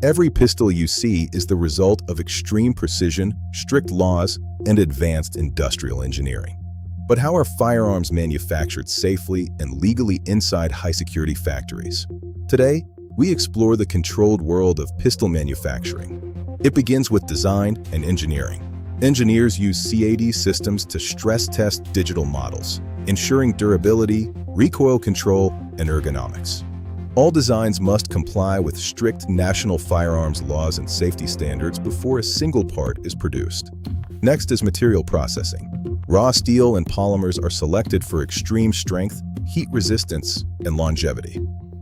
Every pistol you see is the result of extreme precision, strict laws, and advanced industrial engineering. But how are firearms manufactured safely and legally inside high-security factories? Today, we explore the controlled world of pistol manufacturing. It begins with design and engineering. Engineers use CAD systems to stress-test digital models, ensuring durability, recoil control, and ergonomics. All designs must comply with strict national firearms laws and safety standards before a single part is produced. Next is material processing. Raw steel and polymers are selected for extreme strength, heat resistance, and longevity.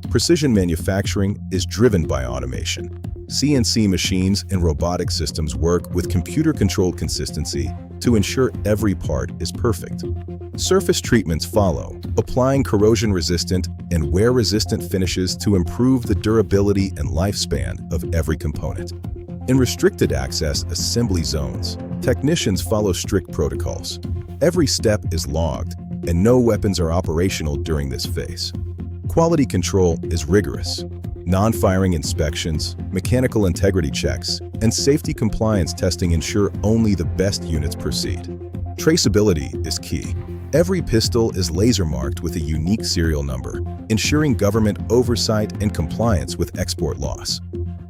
Precision manufacturing is driven by automation. CNC machines and robotic systems work with computer-controlled consistency to ensure every part is perfect. Surface treatments follow, applying corrosion-resistant and wear-resistant finishes to improve the durability and lifespan of every component. In restricted access assembly zones, technicians follow strict protocols. Every step is logged, and no weapons are operational during this phase. Quality control is rigorous. Non-firing inspections, mechanical integrity checks, and safety compliance testing ensure only the best units proceed. Traceability is key. Every pistol is laser-marked with a unique serial number, ensuring government oversight and compliance with export laws.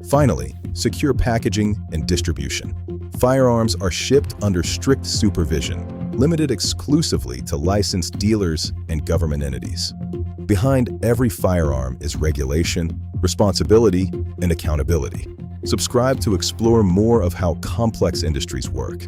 Finally, secure packaging and distribution. Firearms are shipped under strict supervision, limited exclusively to licensed dealers and government entities. Behind every firearm is regulation, responsibility, and accountability. Subscribe to explore more of how complex industries work.